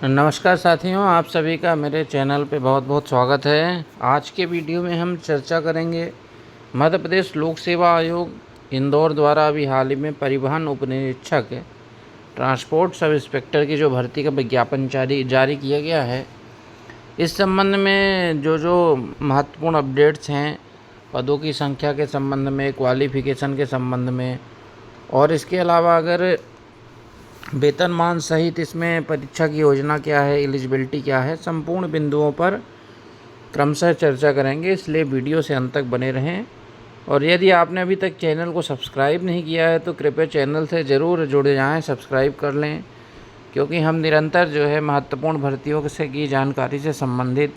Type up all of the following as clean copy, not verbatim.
नमस्कार साथियों, आप सभी का मेरे चैनल पे बहुत बहुत स्वागत है। आज के वीडियो में हम चर्चा करेंगे मध्य प्रदेश लोक सेवा आयोग इंदौर द्वारा अभी हाल ही में परिवहन उप निरीक्षक ट्रांसपोर्ट सब इंस्पेक्टर की जो भर्ती का विज्ञापन जारी किया गया है। इस संबंध में जो महत्वपूर्ण अपडेट्स हैं, पदों की संख्या के संबंध में, क्वालिफ़िकेशन के संबंध में, और इसके अलावा अगर वेतनमान सहित इसमें परीक्षा की योजना क्या है, एलिजिबिलिटी क्या है, संपूर्ण बिंदुओं पर क्रमशः चर्चा करेंगे। इसलिए वीडियो से अंत तक बने रहें। और यदि आपने अभी तक चैनल को सब्सक्राइब नहीं किया है तो कृपया चैनल से ज़रूर जुड़ जाएं, सब्सक्राइब कर लें, क्योंकि हम निरंतर जो है महत्वपूर्ण भर्तियों से की जानकारी से संबंधित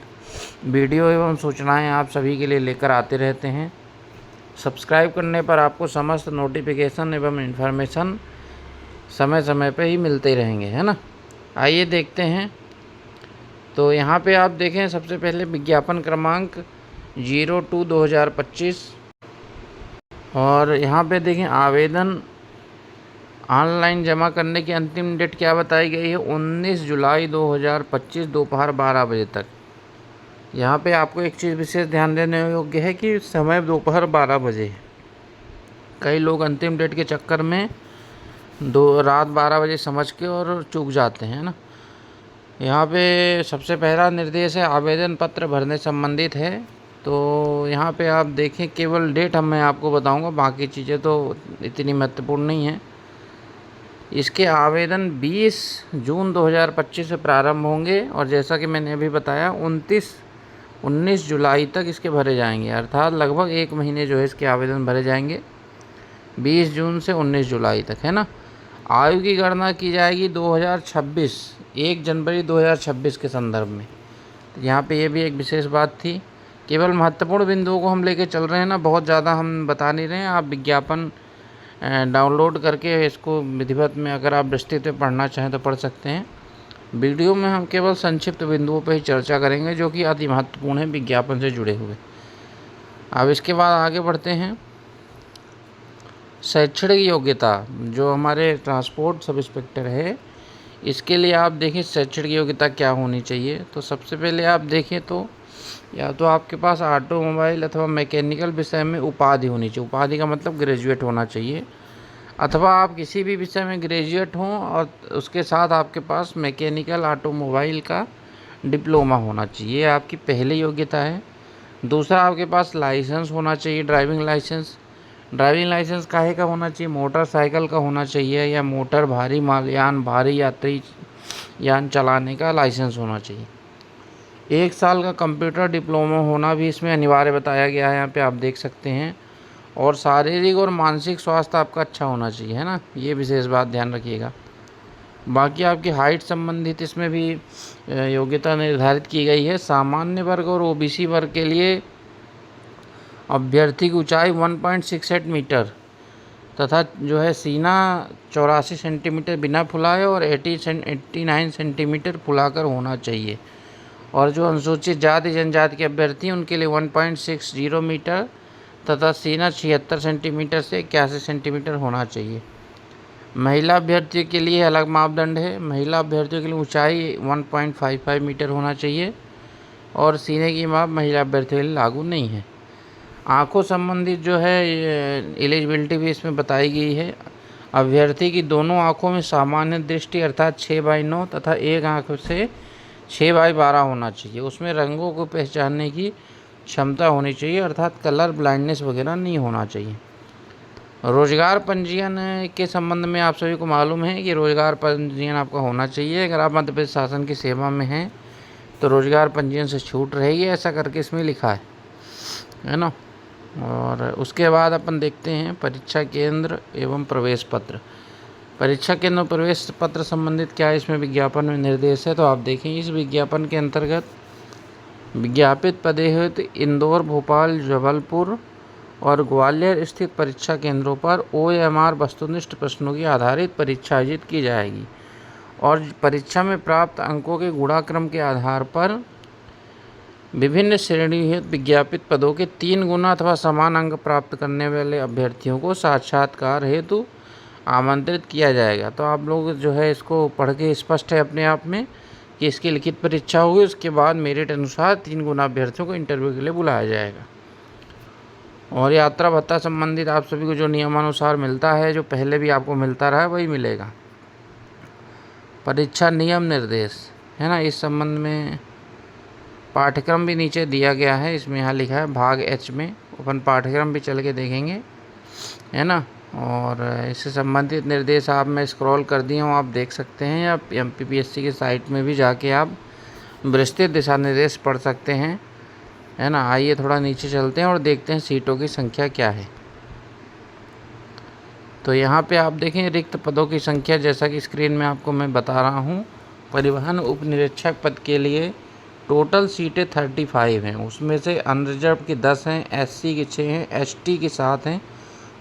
वीडियो एवं सूचनाएँ आप सभी के लिए लेकर आते रहते हैं। सब्सक्राइब करने पर आपको समस्त नोटिफिकेशन एवं इन्फॉर्मेशन समय समय पे ही मिलते रहेंगे, है ना। आइए देखते हैं। तो यहाँ पे आप देखें, सबसे पहले विज्ञापन क्रमांक 02/2025, और यहाँ पे देखें आवेदन ऑनलाइन जमा करने की अंतिम डेट क्या बताई गई है, 19 जुलाई 2025 दोपहर 12 बजे तक। यहाँ पे आपको एक चीज़ विशेष ध्यान देने योग्य है कि समय दोपहर 12 बजे है। कई लोग अंतिम डेट के चक्कर में रात 12 बजे समझ के और चूक जाते हैं ना। यहाँ पे सबसे पहला निर्देश है आवेदन पत्र भरने संबंधित है। तो यहाँ पे आप देखें, केवल डेट मैं आपको बताऊंगा, बाकी चीज़ें तो इतनी महत्वपूर्ण नहीं है। इसके आवेदन 20 जून 2025 से प्रारंभ होंगे, और जैसा कि मैंने अभी बताया 19 जुलाई तक इसके भरे जाएंगे, अर्थात लगभग 1 महीने जो है इसके आवेदन भरे जाएंगे, 20 जून से 19 जुलाई तक, है ना। आयु की गणना की जाएगी 2026 1 जनवरी 2026 के संदर्भ में। तो यहाँ पे ये भी एक विशेष बात थी। केवल महत्वपूर्ण बिंदुओं को हम लेके चल रहे हैं ना, बहुत ज़्यादा हम बता नहीं रहे हैं। आप विज्ञापन डाउनलोड करके इसको विधिवत में अगर आप विस्तृत में पढ़ना चाहें तो पढ़ सकते हैं। वीडियो में हम केवल संक्षिप्त बिंदुओं पर ही चर्चा करेंगे जो कि अति महत्वपूर्ण है विज्ञापन से जुड़े हुए। अब इसके बाद आगे बढ़ते हैं। शैक्षणिक योग्यता, जो हमारे ट्रांसपोर्ट सब इंस्पेक्टर है, इसके लिए आप देखें शैक्षणिक योग्यता क्या होनी चाहिए। तो सबसे पहले आप देखें तो या तो आपके पास ऑटोमोबाइल अथवा मैकेनिकल विषय में उपाधि होनी चाहिए। उपाधि का मतलब ग्रेजुएट होना चाहिए, अथवा आप किसी भी विषय में ग्रेजुएट हों और उसके साथ आपके पास मैकेनिकल ऑटोमोबाइल का डिप्लोमा होना चाहिए, आपकी पहली योग्यता है। दूसरा, आपके पास लाइसेंस होना चाहिए, ड्राइविंग लाइसेंस। ड्राइविंग लाइसेंस काहे का होना चाहिए, मोटरसाइकिल का होना चाहिए, या मोटर भारी मालयान भारी यात्री यान चलाने का लाइसेंस होना चाहिए। 1 साल का कंप्यूटर डिप्लोमा होना भी इसमें अनिवार्य बताया गया है, यहाँ पे आप देख सकते हैं। और शारीरिक और मानसिक स्वास्थ्य आपका अच्छा होना चाहिए, है ना, ये विशेष बात ध्यान रखिएगा। बाकी आपकी हाइट संबंधित इसमें भी योग्यता निर्धारित की गई है। सामान्य वर्ग और ओबीसी वर्ग के लिए अभ्यर्थी की ऊंचाई 1.68 मीटर तथा जो है सीना 84 सेंटीमीटर बिना फुलाए और 89 सेंटीमीटर फुलाकर होना चाहिए। और जो अनुसूचित जाति जनजाति के अभ्यर्थी उनके लिए 1.60 मीटर तथा सीना 76 सेंटीमीटर से 81 सेंटीमीटर होना चाहिए। महिला अभ्यर्थियों के लिए अलग मापदंड है। महिला अभ्यर्थियों के लिए ऊंचाई 1.55 मीटर होना चाहिए, और सीने की माप महिला अभ्यर्थियों के लिए लागू नहीं है। आँखों संबंधित जो है एलिजिबिलिटी भी इसमें बताई गई है। अभ्यर्थी की दोनों आँखों में सामान्य दृष्टि अर्थात 6/9 तथा एक आँख से 6/12 होना चाहिए। उसमें रंगों को पहचानने की क्षमता होनी चाहिए, अर्थात कलर ब्लाइंडनेस वगैरह नहीं होना चाहिए। रोजगार पंजीयन के संबंध में आप सभी को मालूम है कि रोजगार पंजीयन आपका होना चाहिए। अगर आप मध्य प्रदेश शासन की सेवा में हैं तो रोजगार पंजीयन से छूट रहेगी, ऐसा करके इसमें लिखा है ना। और उसके बाद अपन देखते हैं परीक्षा केंद्र एवं प्रवेश पत्र। परीक्षा केंद्र और प्रवेश पत्र संबंधित क्या है इसमें विज्ञापन में निर्देश है। तो आप देखें, इस विज्ञापन के अंतर्गत विज्ञापित पदे हेतु इंदौर, भोपाल, जबलपुर और ग्वालियर स्थित परीक्षा केंद्रों पर OMR वस्तुनिष्ठ प्रश्नों की आधारित परीक्षा आयोजित की जाएगी, और परीक्षा में प्राप्त अंकों के गुणाक्रम के आधार पर विभिन्न श्रेणी हेतु विज्ञापित पदों के 3 गुना अथवा समान अंक प्राप्त करने वाले अभ्यर्थियों को साक्षात्कार हेतु आमंत्रित किया जाएगा। तो आप लोग जो है इसको पढ़ के स्पष्ट है अपने आप में कि इसकी लिखित परीक्षा होगी, उसके बाद मेरिट अनुसार 3 गुना अभ्यर्थियों को इंटरव्यू के लिए बुलाया जाएगा। और यात्रा भत्ता संबंधित आप सभी को जो नियमानुसार मिलता है, जो पहले भी आपको मिलता रहा है, वही मिलेगा। परीक्षा नियम निर्देश है ना, इस संबंध में पाठ्यक्रम भी नीचे दिया गया है। इसमें यहाँ लिखा है भाग एच में, अपन पाठ्यक्रम भी चल के देखेंगे, है ना। और इससे संबंधित निर्देश आप मैं स्क्रॉल कर दिया हूँ, आप देख सकते हैं। आप MPPSC की साइट में भी जाके आप विस्तृत दिशा निर्देश पढ़ सकते हैं, है ना। आइए थोड़ा नीचे चलते हैं और देखते हैं सीटों की संख्या क्या है। तो यहाँ पे आप देखें रिक्त पदों की संख्या, जैसा कि स्क्रीन में आपको मैं बता रहा हूँ। परिवहन उप निरीक्षक पद के लिए टोटल सीटें 35 हैं, उसमें से अनरिजर्व की 10 हैं, SC की 6 हैं, ST की 7 हैं,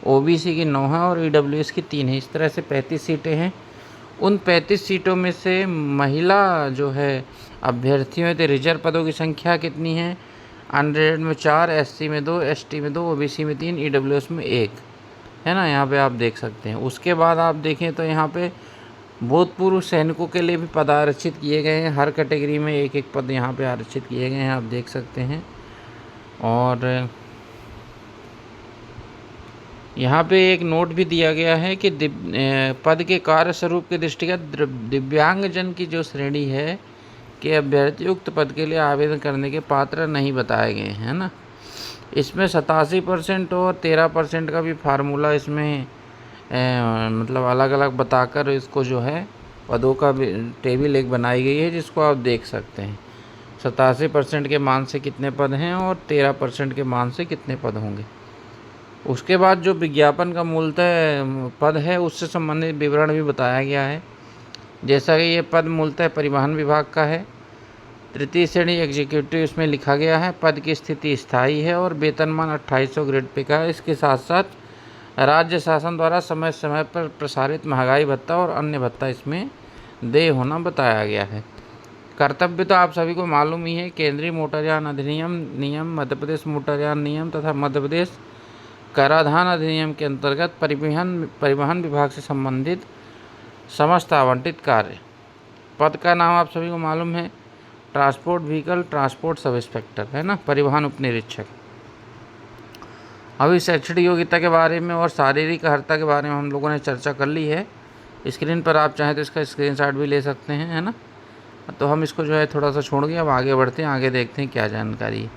OBC की 9 हैं और EWS की 3 हैं। इस तरह से 35 सीटें हैं। उन 35 सीटों में से महिला जो है अभ्यर्थियों के रिजर्व पदों की संख्या कितनी है? अनरिजर्व में 4, SC में 2, ST में 2, OBC में 3, EWS में 1, है ना। यहाँ पे आप देख सकते हैं। उसके बाद आप देखें तो यहाँ पे भूतपूर्व सैनिकों के लिए भी पद आरक्षित किए गए हैं। हर कैटेगरी में एक एक पद यहाँ पे आरक्षित किए गए हैं, आप देख सकते हैं। और यहाँ पे एक नोट भी दिया गया है कि पद के कार्य स्वरूप के दृष्टिगत दिव्यांगजन की जो श्रेणी है कि अभ्यर्थी उक्त पद के लिए आवेदन करने के पात्र नहीं बताए गए हैं ना। इसमें 87% और 13% का भी फार्मूला इसमें मतलब अलग अलग बताकर इसको जो है पदों का टेबल एक बनाई गई है, जिसको आप देख सकते हैं। 87% के मान से कितने पद हैं और 13% के मान से कितने पद होंगे। उसके बाद जो विज्ञापन का मूलतः पद है उससे संबंधित विवरण भी बताया गया है। जैसा कि ये पद मूलतः परिवहन विभाग का है। तृतीय श्रेणी एग्जीक्यूटिव इसमें लिखा गया है। पद की स्थिति स्थायी है और वेतनमान 2800 ग्रेड पे का है। इसके साथ साथ राज्य शासन द्वारा समय समय पर प्रसारित महंगाई भत्ता और अन्य भत्ता इसमें देय होना बताया गया है। कर्तव्य तो आप सभी को मालूम ही है। केंद्रीय मोटरयान अधिनियम नियम, मध्य प्रदेश मोटरयान नियम तथा मध्य प्रदेश कराधान अधिनियम के अंतर्गत परिवहन विभाग से संबंधित समस्त आवंटित कार्य। पद का नाम आप सभी को मालूम है, transport vehicle transport sub inspector, है ना, परिवहन उप निरीक्षक। अभी शैक्षणिक योग्यता के बारे में और शारीरिक अर्हता के बारे में हम लोगों ने चर्चा कर ली है। स्क्रीन पर आप चाहें तो इसका स्क्रीनशॉट भी ले सकते हैं, है ना। तो हम इसको जो है थोड़ा सा छोड़ के अब आगे बढ़ते हैं, आगे देखते हैं क्या जानकारी है।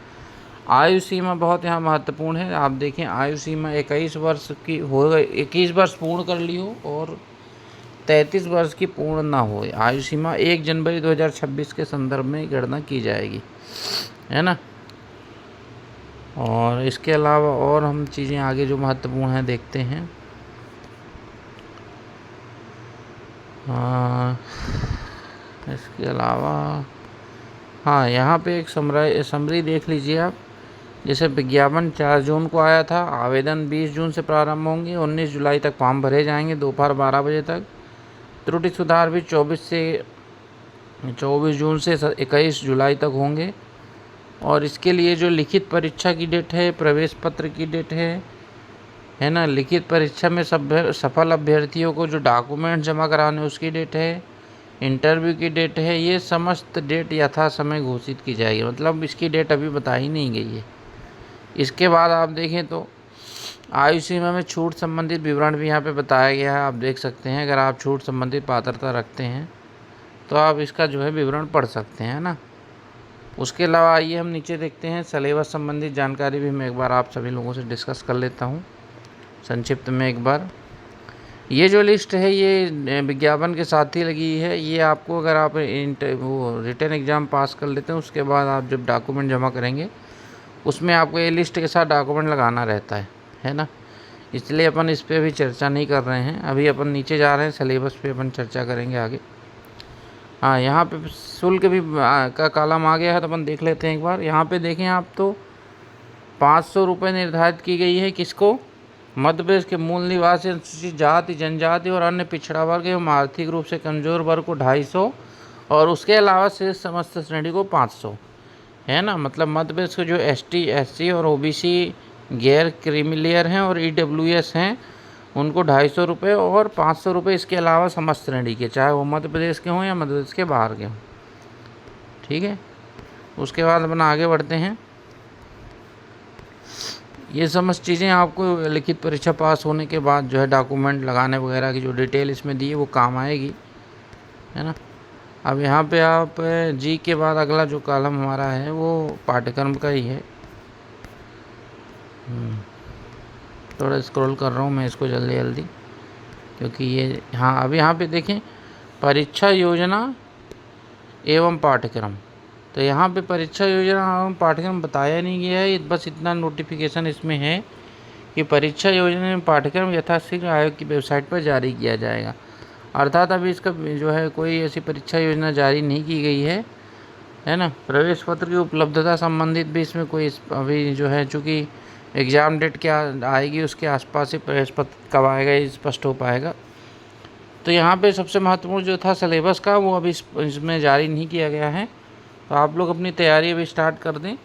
आयु सीमा बहुत यहाँ महत्वपूर्ण है। आप देखें आयु सीमा 21 वर्ष की हो गई, 21 वर्ष पूर्ण कर ली हो और 33 वर्ष की पूर्ण ना हो। आयु सीमा 1 जनवरी 2026 के संदर्भ में गणना की जाएगी, है ना। और इसके अलावा और हम चीज़ें आगे जो महत्वपूर्ण हैं देखते हैं। इसके अलावा हाँ, यहाँ पे एक समरी देख लीजिए आप। जैसे विज्ञापन 4 जून को आया था, आवेदन 20 जून से प्रारंभ होंगे, 19 जुलाई तक फॉर्म भरे जाएंगे दोपहर 12 बजे तक। त्रुटि सुधार भी 24 जून से 21 जुलाई तक होंगे। और इसके लिए जो लिखित परीक्षा की डेट है, प्रवेश पत्र की डेट है ना, लिखित परीक्षा में सफल अभ्यर्थियों को जो डॉक्यूमेंट जमा कराने उसकी डेट है, इंटरव्यू की डेट है, ये समस्त डेट यथा समय घोषित की जाएगी। मतलब इसकी डेट अभी बताई नहीं गई है। इसके बाद आप देखें तो आयु सीमा में छूट संबंधित विवरण भी यहाँ पे बताया गया है, आप देख सकते हैं। अगर आप छूट संबंधित पात्रता रखते हैं तो आप इसका जो है विवरण पढ़ सकते हैं ना। उसके अलावा आइए हम नीचे देखते हैं सिलेबस संबंधित जानकारी भी मैं एक बार आप सभी लोगों से डिस्कस कर लेता हूँ संक्षिप्त में एक बार। ये जो लिस्ट है ये विज्ञापन के साथ ही लगी है। ये आपको अगर आप वो रिटन एग्ज़ाम पास कर लेते हैं उसके बाद आप जब डॉक्यूमेंट जमा करेंगे उसमें आपको ये लिस्ट के साथ डॉक्यूमेंट लगाना रहता है ना। इसलिए अपन इस पर भी चर्चा नहीं कर रहे हैं। अभी अपन नीचे जा रहे हैं, सिलेबस पे अपन चर्चा करेंगे आगे। हाँ, यहाँ पे शुल्क भी का कॉलम आ गया है तो अपन देख लेते हैं एक बार। यहाँ पे देखें आप तो 500 रुपये निर्धारित की गई है किसको? मध्य प्रदेश के मूल निवासी, अनुसूचित जाति जनजाति और अन्य पिछड़ा वर्ग एवं आर्थिक रूप से कमजोर वर्ग को 250 और उसके अलावा से समस्त श्रेणी को 500, है ना। मतलब मध्य प्रदेश के जो ST SC और OBC गैर क्रीमिलियर हैं और EWS हैं उनको 250 रुपये और 500 रुपये इसके अलावा समस्त श्रेणी के, चाहे वो मध्य प्रदेश के हों या मध्य प्रदेश के बाहर के हों, ठीक है। उसके बाद अपन आगे बढ़ते हैं। ये समस्त चीज़ें आपको लिखित परीक्षा पास होने के बाद जो है डॉक्यूमेंट लगाने वगैरह की जो डिटेल इसमें दी है वो काम आएगी, है ना। अब यहाँ पे आप जी के बाद अगला जो कॉलम हमारा है वो पाठ्यक्रम का ही है। थोड़ा स्क्रॉल कर रहा हूँ मैं इसको जल्दी जल्दी, क्योंकि ये हाँ अब यहाँ पे देखें परीक्षा योजना एवं पाठ्यक्रम। तो यहाँ पे परीक्षा योजना एवं पाठ्यक्रम बताया नहीं गया है, बस इतना नोटिफिकेशन इसमें है कि परीक्षा योजना एवं पाठ्यक्रम यथाशीघ्र आयोग की वेबसाइट पर जारी किया जाएगा। अर्थात अभी इसका जो है कोई ऐसी परीक्षा योजना जारी नहीं की गई है ना। प्रवेश पत्र की उपलब्धता संबंधित भी इसमें कोई अभी जो है, चूँकि एग्ज़ाम डेट क्या आएगी उसके आसपास ही प्रवेश पत्र कब आएगा ये स्पष्ट हो पाएगा। तो यहाँ पे सबसे महत्वपूर्ण जो था सिलेबस का वो अभी इसमें जारी नहीं किया गया है। तो आप लोग अपनी तैयारी अभी स्टार्ट कर दें,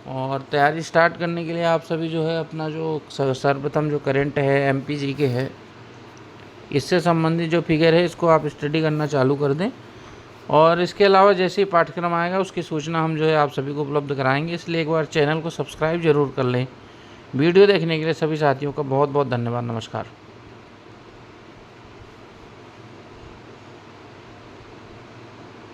और तैयारी स्टार्ट करने के लिए आप सभी जो है अपना जो सर्वप्रथम जो करंट है MPG के है, इससे संबंधित जो फिगर है इसको आप स्टडी करना चालू कर दें। और इसके अलावा जैसे ही पाठ्यक्रम आएगा उसकी सूचना हम जो है आप सभी को उपलब्ध कराएंगे, इसलिए एक बार चैनल को सब्सक्राइब जरूर कर लें। वीडियो देखने के लिए सभी साथियों का बहुत बहुत धन्यवाद। नमस्कार।